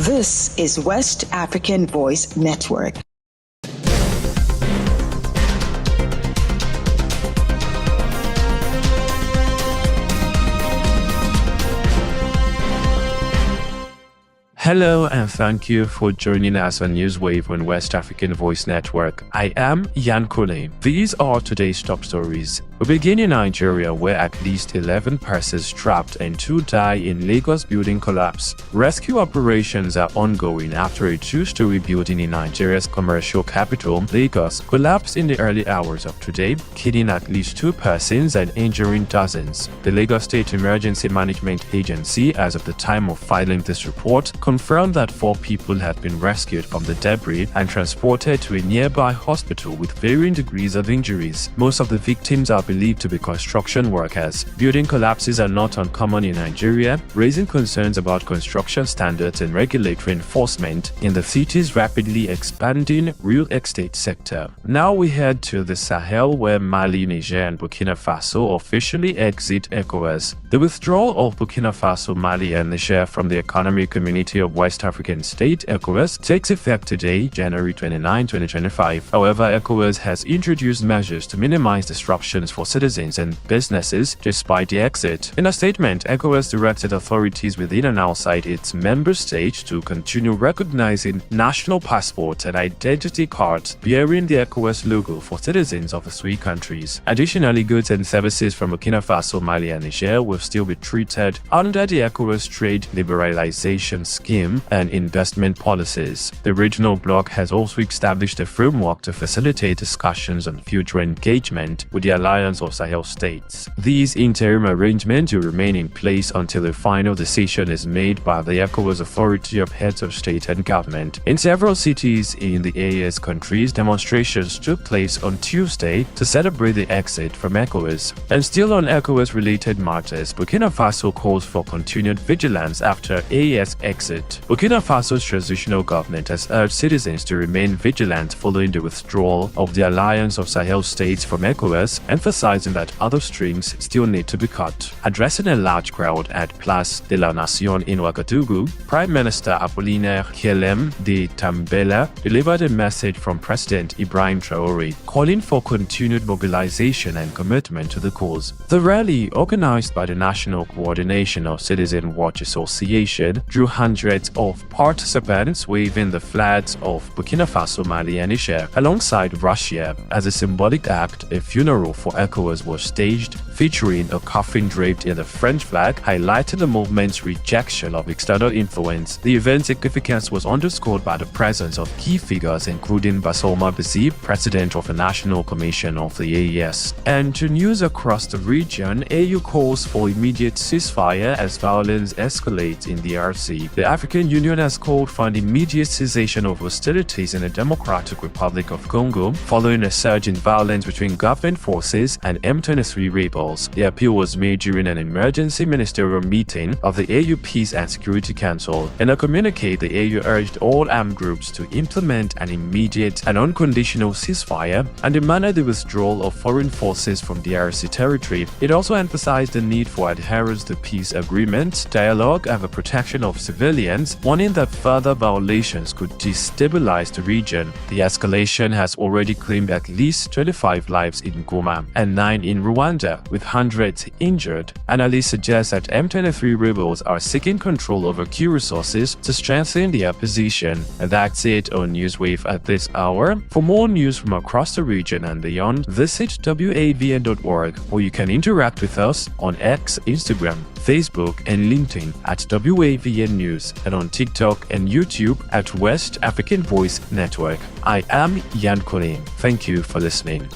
This is West African Voice Network. Hello and thank you for joining us on Newswave on West African Voice Network. I am Yan Kone. These are today's top stories. We begin in Nigeria, where at least 11 persons trapped and 2 die in Lagos building collapse. Rescue operations are ongoing after a 2-story building in Nigeria's commercial capital, Lagos, collapsed in the early hours of today, killing at least 2 persons and injuring dozens. The Lagos State Emergency Management Agency, as of the time of filing this report, confirmed that 4 people had been rescued from the debris and transported to a nearby hospital with varying degrees of injuries. Most of the victims are believed to be construction workers. Building collapses are not uncommon in Nigeria, raising concerns about construction standards and regulatory enforcement in the city's rapidly expanding real estate sector. Now we head to the Sahel, where Mali, Niger, and Burkina Faso officially exit ECOWAS. The withdrawal of Burkina Faso, Mali, and Niger from the Economic Community of West African States, ECOWAS, takes effect today, January 29, 2025. However, ECOWAS has introduced measures to minimize disruptions for citizens and businesses despite the exit. In a statement, ECOWAS directed authorities within and outside its member states to continue recognizing national passports and identity cards bearing the ECOWAS logo for citizens of the 3 countries. Additionally, goods and services from Burkina Faso, Mali, and Niger will still be treated under the ECOWAS trade liberalization scheme and investment policies. The regional bloc has also established a framework to facilitate discussions on future engagement with the Alliance of Sahel states. These interim arrangements will remain in place until a final decision is made by the ECOWAS Authority of Heads of State and Government. In several cities in the AES countries, demonstrations took place on Tuesday to celebrate the exit from ECOWAS. And still on ECOWAS-related matters, Burkina Faso calls for continued vigilance after AES exit. Burkina Faso's transitional government has urged citizens to remain vigilant following the withdrawal of the Alliance of Sahel states from ECOWAS, emphasizing that other strings still need to be cut. Addressing a large crowd at Place de la Nation in Ouagadougou, Prime Minister Apollinaire Guillaume de Tambela delivered a message from President Ibrahim Traoré, calling for continued mobilization and commitment to the cause. The rally, organized by the National Coordination of Citizen Watch Association, drew hundreds of participants waving the flags of Burkina Faso, Mali, and Niger alongside Russia. As a symbolic act, a funeral for ECOWAS was staged, featuring a coffin draped in the French flag, highlighting the movement's rejection of external influence. The event's significance was underscored by the presence of key figures including Bassouma Bazi, president of the National Commission of the AES. And to news across the region, AU calls for immediate ceasefire as violence escalates in the DRC. The African Union has called for an immediate cessation of hostilities in the Democratic Republic of Congo following a surge in violence between government forces and M23 rebels. The appeal was made during an emergency ministerial meeting of the AU Peace and Security Council. In a communique, the AU urged all armed groups to implement an immediate and unconditional ceasefire and demanded the withdrawal of foreign forces from DRC territory. It also emphasized the need for adherence to peace agreements, dialogue, and the protection of civilians, warning that further violations could destabilize the region. The escalation has already claimed at least 25 lives in Goma and 9 in Rwanda, with hundreds injured. Analysts suggest that M23 rebels are seeking control over key resources to strengthen their position. And that's it on Newswave at this hour. For more news from across the region and beyond, visit wavn.org, or you can interact with us on X, Instagram, Facebook, and LinkedIn at WAVN News, and on TikTok and YouTube at West African Voice Network. I am Yan Kone. Thank you for listening.